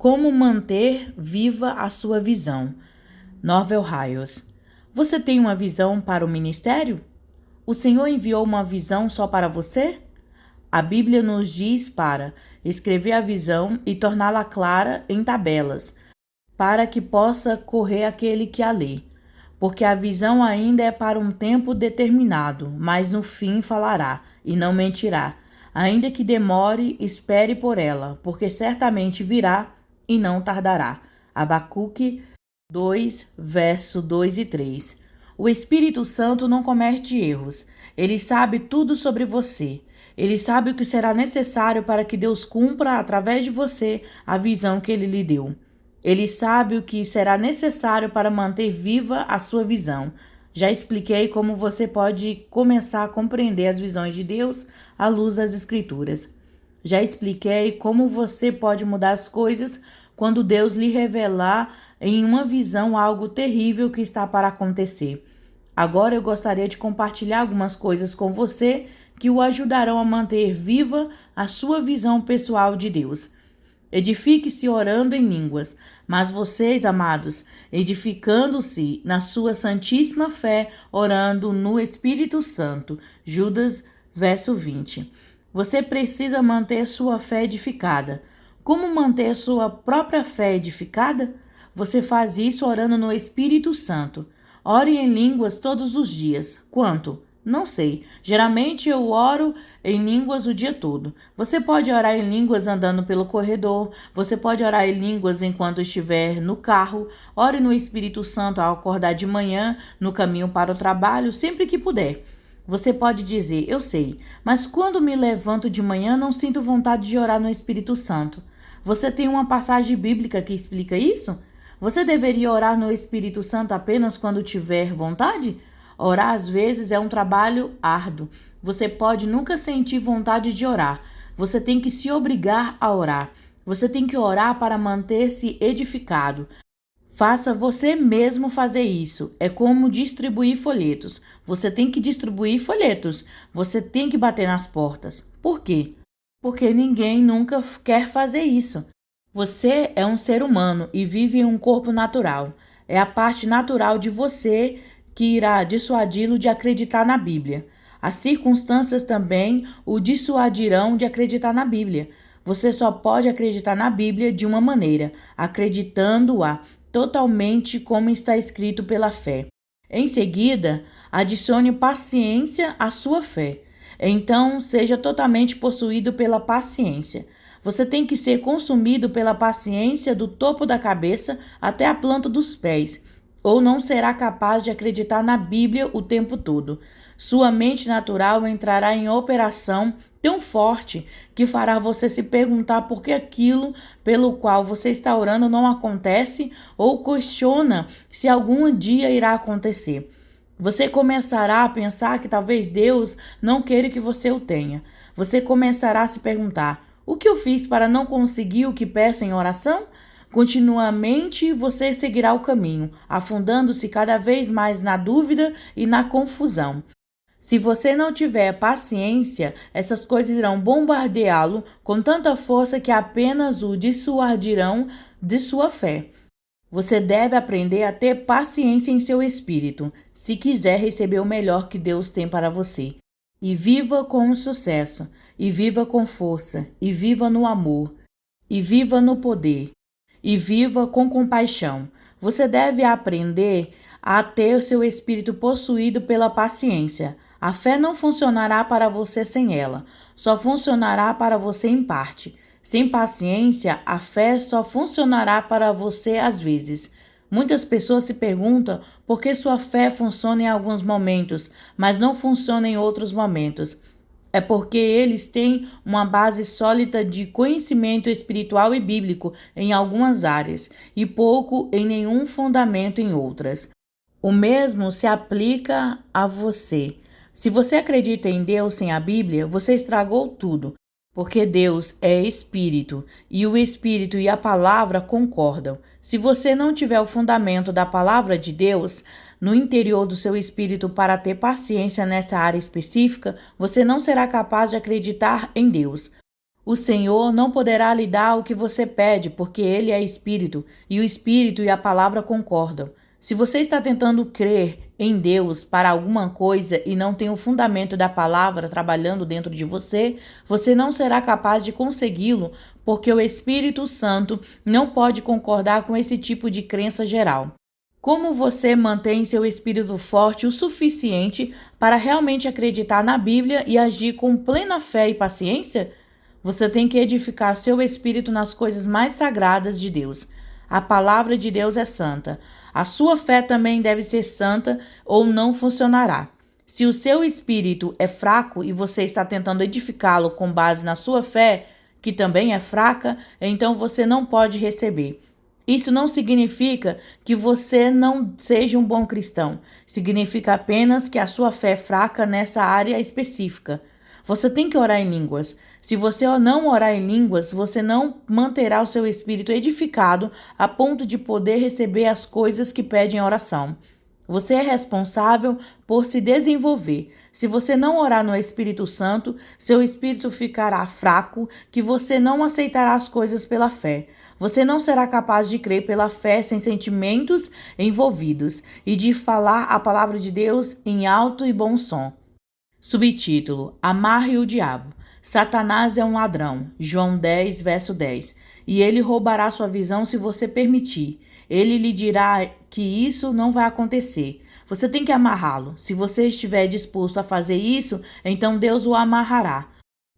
Como manter viva a sua visão. Norvel Raios. Você tem uma visão para o ministério? O Senhor enviou uma visão só para você? A Bíblia nos diz para escrever a visão e torná-la clara em tabelas, para que possa correr aquele que a lê. Porque a visão ainda é para um tempo determinado, mas no fim falará, e não mentirá. Ainda que demore, espere por ela, porque certamente virá e não tardará. Abacuque 2, verso 2 e 3. O Espírito Santo não comete erros. Ele sabe tudo sobre você. Ele sabe o que será necessário para que Deus cumpra, através de você, a visão que ele lhe deu. Ele sabe o que será necessário para manter viva a sua visão. Já expliquei como você pode começar a compreender as visões de Deus à luz das Escrituras. Já expliquei como você pode mudar as coisas quando Deus lhe revelar em uma visão algo terrível que está para acontecer. Agora eu gostaria de compartilhar algumas coisas com você que o ajudarão a manter viva a sua visão pessoal de Deus. Edifique-se orando em línguas, mas vocês, amados, edificando-se na sua santíssima fé, orando no Espírito Santo. Judas, verso 20. Você precisa manter sua fé edificada. Como manter sua própria fé edificada? Você faz isso orando no Espírito Santo. Ore em línguas todos os dias. Quanto? Não sei. Geralmente eu oro em línguas o dia todo. Você pode orar em línguas andando pelo corredor. Você pode orar em línguas enquanto estiver no carro. Ore no Espírito Santo ao acordar de manhã, no caminho para o trabalho, sempre que puder. Você pode dizer, eu sei, mas quando me levanto de manhã não sinto vontade de orar no Espírito Santo. Você tem uma passagem bíblica que explica isso? Você deveria orar no Espírito Santo apenas quando tiver vontade? Orar às vezes é um trabalho árduo. Você pode nunca sentir vontade de orar. Você tem que se obrigar a orar. Você tem que orar para manter-se edificado. Faça você mesmo fazer isso. É como distribuir folhetos. Você tem que distribuir folhetos. Você tem que bater nas portas. Por quê? Porque ninguém nunca quer fazer isso. Você é um ser humano e vive em um corpo natural. É a parte natural de você que irá dissuadi-lo de acreditar na Bíblia. As circunstâncias também o dissuadirão de acreditar na Bíblia. Você só pode acreditar na Bíblia de uma maneira, acreditando-a totalmente como está escrito pela fé. Em seguida, adicione paciência à sua fé. Então, seja totalmente possuído pela paciência. Você tem que ser consumido pela paciência do topo da cabeça até a planta dos pés, ou não será capaz de acreditar na Bíblia o tempo todo. Sua mente natural entrará em operação tão forte que fará você se perguntar por que aquilo pelo qual você está orando não acontece ou questiona se algum dia irá acontecer. Você começará a pensar que talvez Deus não queira que você o tenha. Você começará a se perguntar: o que eu fiz para não conseguir o que peço em oração? Continuamente você seguirá o caminho, afundando-se cada vez mais na dúvida e na confusão. Se você não tiver paciência, essas coisas irão bombardeá-lo com tanta força que apenas o dissuadirão de sua fé. Você deve aprender a ter paciência em seu espírito, se quiser receber o melhor que Deus tem para você. E viva com sucesso, e viva com força, e viva no amor, e viva no poder, e viva com compaixão. Você deve aprender a ter seu espírito possuído pela paciência. A fé não funcionará para você sem ela, só funcionará para você em parte. Sem paciência, a fé só funcionará para você às vezes. Muitas pessoas se perguntam por que sua fé funciona em alguns momentos, mas não funciona em outros momentos. É porque eles têm uma base sólida de conhecimento espiritual e bíblico em algumas áreas e pouco em nenhum fundamento em outras. O mesmo se aplica a você. Se você acredita em Deus sem a Bíblia, você estragou tudo, porque Deus é Espírito e o Espírito e a palavra concordam. Se você não tiver o fundamento da palavra de Deus no interior do seu espírito para ter paciência nessa área específica, você não será capaz de acreditar em Deus. O Senhor não poderá lhe dar o que você pede, porque Ele é Espírito, e o Espírito e a palavra concordam. Se você está tentando crer em Deus para alguma coisa e não tem o fundamento da palavra trabalhando dentro de você, você não será capaz de consegui-lo, porque o Espírito Santo não pode concordar com esse tipo de crença geral. Como você mantém seu espírito forte o suficiente para realmente acreditar na Bíblia e agir com plena fé e paciência? Você tem que edificar seu espírito nas coisas mais sagradas de Deus. A palavra de Deus é santa. A sua fé também deve ser santa ou não funcionará. Se o seu espírito é fraco e você está tentando edificá-lo com base na sua fé, que também é fraca, então você não pode receber. Isso não significa que você não seja um bom cristão. Significa apenas que a sua fé é fraca nessa área específica. Você tem que orar em línguas. Se você não orar em línguas, você não manterá o seu espírito edificado a ponto de poder receber as coisas que pedem oração. Você é responsável por se desenvolver. Se você não orar no Espírito Santo, seu espírito ficará fraco, que você não aceitará as coisas pela fé. Você não será capaz de crer pela fé sem sentimentos envolvidos e de falar a palavra de Deus em alto e bom som. Subtítulo: Amarre o diabo. Satanás é um ladrão. João 10, verso 10. E ele roubará sua visão se você permitir. Ele lhe dirá que isso não vai acontecer. Você tem que amarrá-lo. Se você estiver disposto a fazer isso, então Deus o amarrará.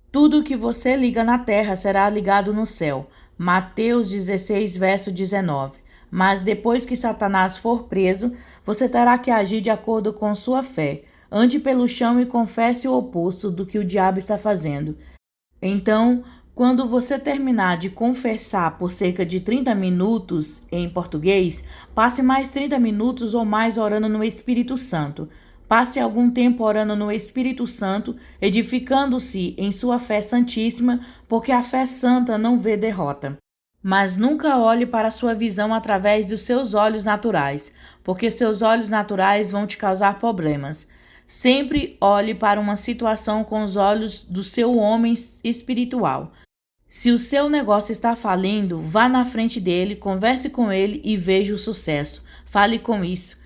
Tudo que você liga na terra será ligado no céu. Mateus 16, verso 19. Mas depois que Satanás for preso, você terá que agir de acordo com sua fé. Ande pelo chão e confesse o oposto do que o diabo está fazendo. Então, quando você terminar de confessar por cerca de 30 minutos em português, passe mais 30 minutos ou mais orando no Espírito Santo. Passe algum tempo orando no Espírito Santo, edificando-se em sua fé santíssima, porque a fé santa não vê derrota. Mas nunca olhe para a sua visão através dos seus olhos naturais, porque seus olhos naturais vão te causar problemas. Sempre olhe para uma situação com os olhos do seu homem espiritual. Se o seu negócio está falindo, vá na frente dele, converse com ele e veja o sucesso. Fale com isso.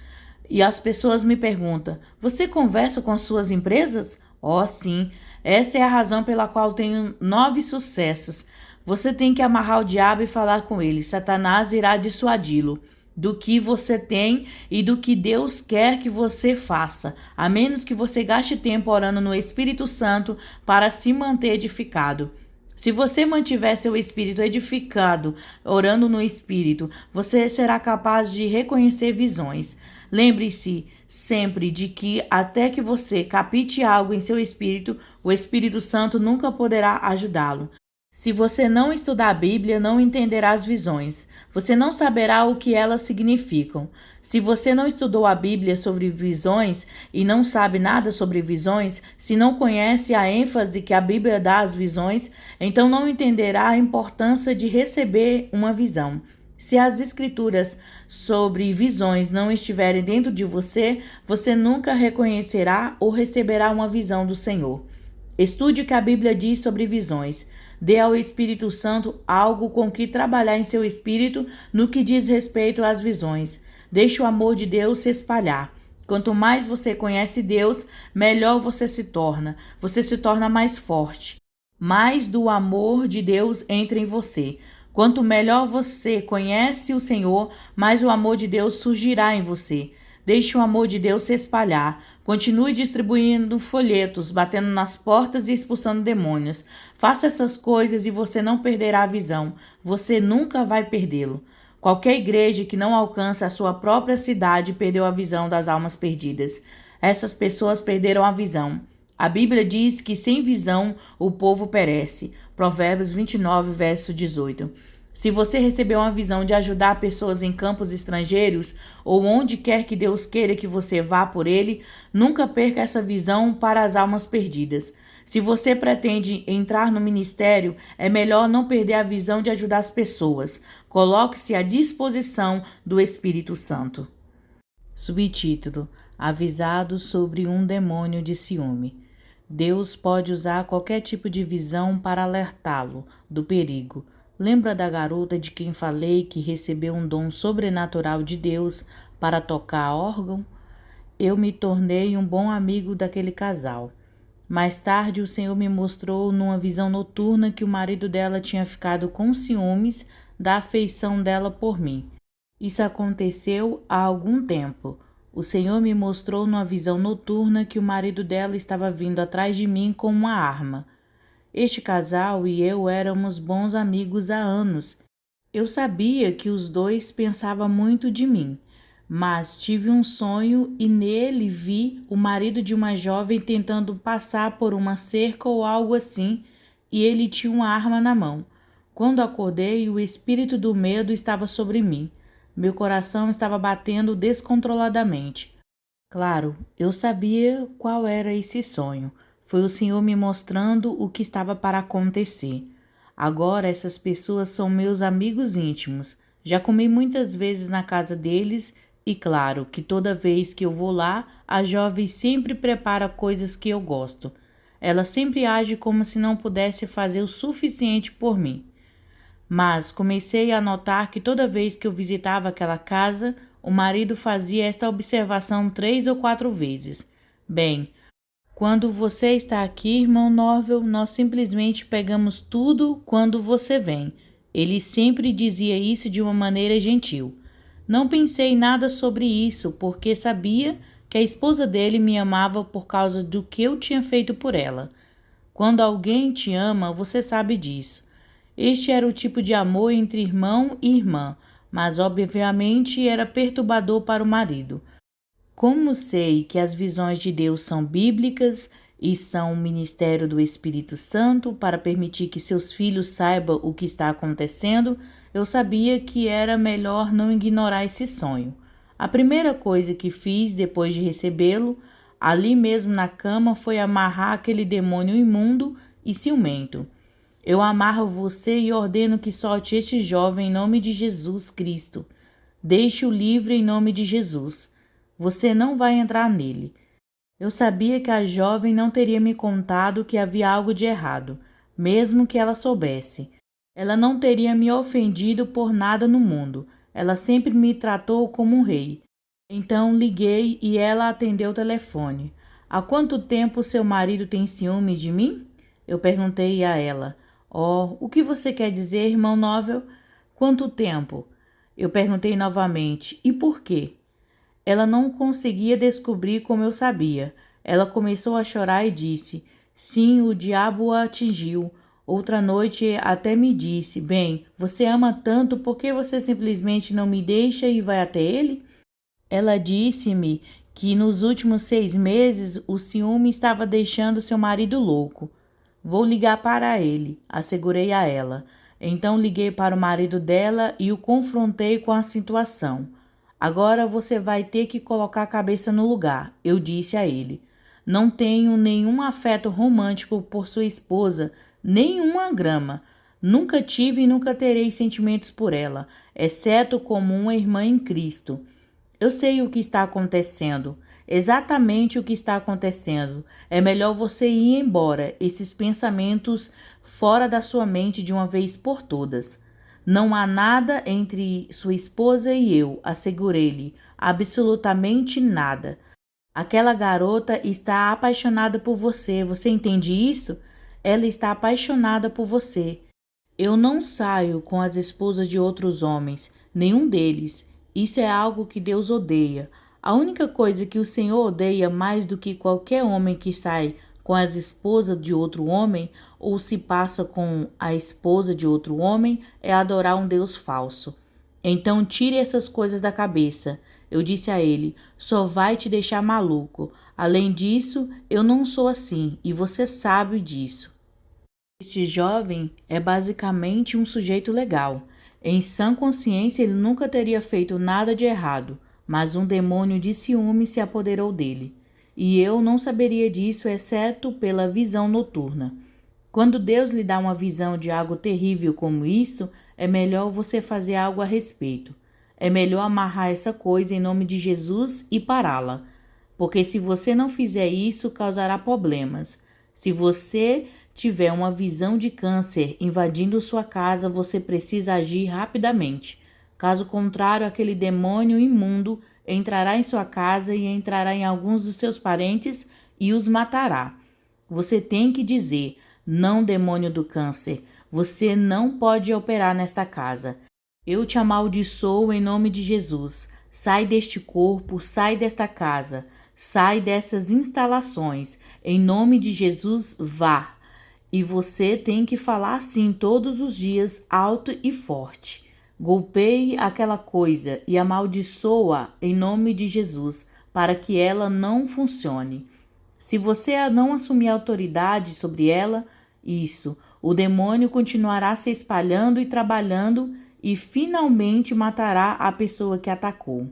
E as pessoas me perguntam: você conversa com suas empresas? Oh, sim. Essa é a razão pela qual tenho 9 sucessos. Você tem que amarrar o diabo e falar com ele. Satanás irá dissuadi-lo do que você tem e do que Deus quer que você faça, a menos que você gaste tempo orando no Espírito Santo para se manter edificado. Se você mantiver seu espírito edificado, orando no Espírito, você será capaz de reconhecer visões. Lembre-se sempre de que até que você capite algo em seu espírito, o Espírito Santo nunca poderá ajudá-lo. Se você não estudar a Bíblia, não entenderá as visões. Você não saberá o que elas significam. Se você não estudou a Bíblia sobre visões e não sabe nada sobre visões, se não conhece a ênfase que a Bíblia dá às visões, então não entenderá a importância de receber uma visão. Se as escrituras sobre visões não estiverem dentro de você, você nunca reconhecerá ou receberá uma visão do Senhor. Estude o que a Bíblia diz sobre visões. Dê ao Espírito Santo algo com que trabalhar em seu espírito no que diz respeito às visões. Deixe o amor de Deus se espalhar. Quanto mais você conhece Deus, melhor você se torna. Você se torna mais forte. Mais do amor de Deus entra em você. Quanto melhor você conhece o Senhor, mais o amor de Deus surgirá em você. Deixe o amor de Deus se espalhar. Continue distribuindo folhetos, batendo nas portas e expulsando demônios. Faça essas coisas e você não perderá a visão. Você nunca vai perdê-lo. Qualquer igreja que não alcança a sua própria cidade perdeu a visão das almas perdidas. Essas pessoas perderam a visão. A Bíblia diz que sem visão o povo perece. Provérbios 29, verso 18. Se você recebeu uma visão de ajudar pessoas em campos estrangeiros ou onde quer que Deus queira que você vá por ele, nunca perca essa visão para as almas perdidas. Se você pretende entrar no ministério, é melhor não perder a visão de ajudar as pessoas. Coloque-se à disposição do Espírito Santo. Subtítulo: Avisado sobre um demônio de ciúme. Deus pode usar qualquer tipo de visão para alertá-lo do perigo. Lembra da garota de quem falei que recebeu um dom sobrenatural de Deus para tocar órgão? Eu me tornei um bom amigo daquele casal. Mais tarde, o Senhor me mostrou numa visão noturna que o marido dela tinha ficado com ciúmes da afeição dela por mim. Isso aconteceu há algum tempo. O Senhor me mostrou numa visão noturna que o marido dela estava vindo atrás de mim com uma arma. Este casal e eu éramos bons amigos há anos. Eu sabia que os dois pensavam muito de mim, mas tive um sonho e nele vi o marido de uma jovem tentando passar por uma cerca ou algo assim, e ele tinha uma arma na mão. Quando acordei, o espírito do medo estava sobre mim. Meu coração estava batendo descontroladamente. Claro, eu sabia qual era esse sonho. Foi o Senhor me mostrando o que estava para acontecer. Agora essas pessoas são meus amigos íntimos. Já comi muitas vezes na casa deles e claro que toda vez que eu vou lá, a jovem sempre prepara coisas que eu gosto. Ela sempre age como se não pudesse fazer o suficiente por mim. Mas comecei a notar que toda vez que eu visitava aquela casa, o marido fazia esta observação 3 ou 4 vezes. Bem, quando você está aqui, irmão Norvel, nós simplesmente pegamos tudo quando você vem. Ele sempre dizia isso de uma maneira gentil. Não pensei nada sobre isso, porque sabia que a esposa dele me amava por causa do que eu tinha feito por ela. Quando alguém te ama, você sabe disso. Este era o tipo de amor entre irmão e irmã, mas obviamente era perturbador para o marido. Como sei que as visões de Deus são bíblicas e são um ministério do Espírito Santo para permitir que seus filhos saibam o que está acontecendo, eu sabia que era melhor não ignorar esse sonho. A primeira coisa que fiz depois de recebê-lo, ali mesmo na cama, foi amarrar aquele demônio imundo e ciumento. Eu amarro você e ordeno que solte este jovem em nome de Jesus Cristo. Deixe-o livre em nome de Jesus. Você não vai entrar nele. Eu sabia que a jovem não teria me contado que havia algo de errado, mesmo que ela soubesse. Ela não teria me ofendido por nada no mundo. Ela sempre me tratou como um rei. Então liguei e ela atendeu o telefone. Há quanto tempo seu marido tem ciúme de mim? Eu perguntei a ela. Oh, o que você quer dizer, irmão Norvel? Quanto tempo? Eu perguntei novamente. E por quê? Ela não conseguia descobrir como eu sabia. Ela começou a chorar e disse: sim, o diabo a atingiu. Outra noite até me disse: bem, você ama tanto, por que você simplesmente não me deixa e vai até ele? Ela disse-me que nos últimos 6 meses o ciúme estava deixando seu marido louco. Vou ligar para ele, assegurei a ela. Então liguei para o marido dela e o confrontei com a situação. Agora você vai ter que colocar a cabeça no lugar, eu disse a ele. Não tenho nenhum afeto romântico por sua esposa, nenhuma grama. Nunca tive e nunca terei sentimentos por ela, exceto como uma irmã em Cristo. Eu sei o que está acontecendo, exatamente o que está acontecendo. É melhor você ir embora, esses pensamentos fora da sua mente de uma vez por todas. Não há nada entre sua esposa e eu, assegurei-lhe, absolutamente nada. Aquela garota está apaixonada por você, você entende isso? Ela está apaixonada por você. Eu não saio com as esposas de outros homens, nenhum deles. Isso é algo que Deus odeia. A única coisa que o Senhor odeia mais do que qualquer homem que sai com as esposas de outro homem ou se passa com a esposa de outro homem é adorar um Deus falso. Então tire essas coisas da cabeça. Eu disse a ele, só vai te deixar maluco. Além disso, eu não sou assim e você sabe disso. Este jovem é basicamente um sujeito legal. Em sã consciência, ele nunca teria feito nada de errado, mas um demônio de ciúme se apoderou dele. E eu não saberia disso, exceto pela visão noturna. Quando Deus lhe dá uma visão de algo terrível como isso, é melhor você fazer algo a respeito. É melhor amarrar essa coisa em nome de Jesus e pará-la. Porque se você não fizer isso, causará problemas. Se você tiver uma visão de câncer invadindo sua casa, você precisa agir rapidamente. Caso contrário, aquele demônio imundo entrará em sua casa e entrará em alguns dos seus parentes e os matará. Você tem que dizer: não, demônio do câncer, você não pode operar nesta casa. Eu te amaldiçoo em nome de Jesus. Sai deste corpo, sai desta casa, sai dessas instalações. Em nome de Jesus, vá. E você tem que falar assim todos os dias, alto e forte. Golpeie aquela coisa e amaldiçoa em nome de Jesus, para que ela não funcione. Se você não assumir autoridade sobre ela, o demônio continuará se espalhando e trabalhando e finalmente matará a pessoa que atacou.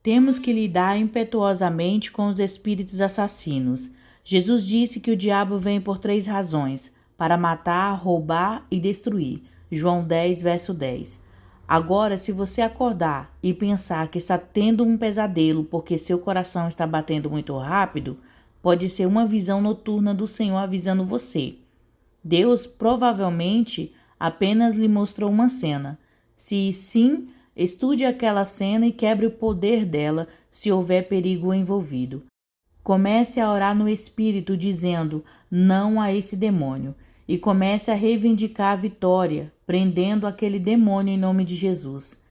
Temos que lidar impetuosamente com os espíritos assassinos. Jesus disse que o diabo vem por 3 razões: para matar, roubar e destruir. João 10, verso 10. Agora, se você acordar e pensar que está tendo um pesadelo porque seu coração está batendo muito rápido, pode ser uma visão noturna do Senhor avisando você. Deus provavelmente apenas lhe mostrou uma cena. Se sim, estude aquela cena e quebre o poder dela se houver perigo envolvido. Comece a orar no Espírito dizendo não a esse demônio e comece a reivindicar a vitória, prendendo aquele demônio em nome de Jesus.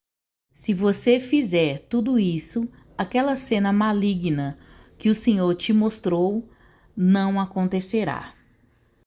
Se você fizer tudo isso, aquela cena maligna que o Senhor te mostrou não acontecerá.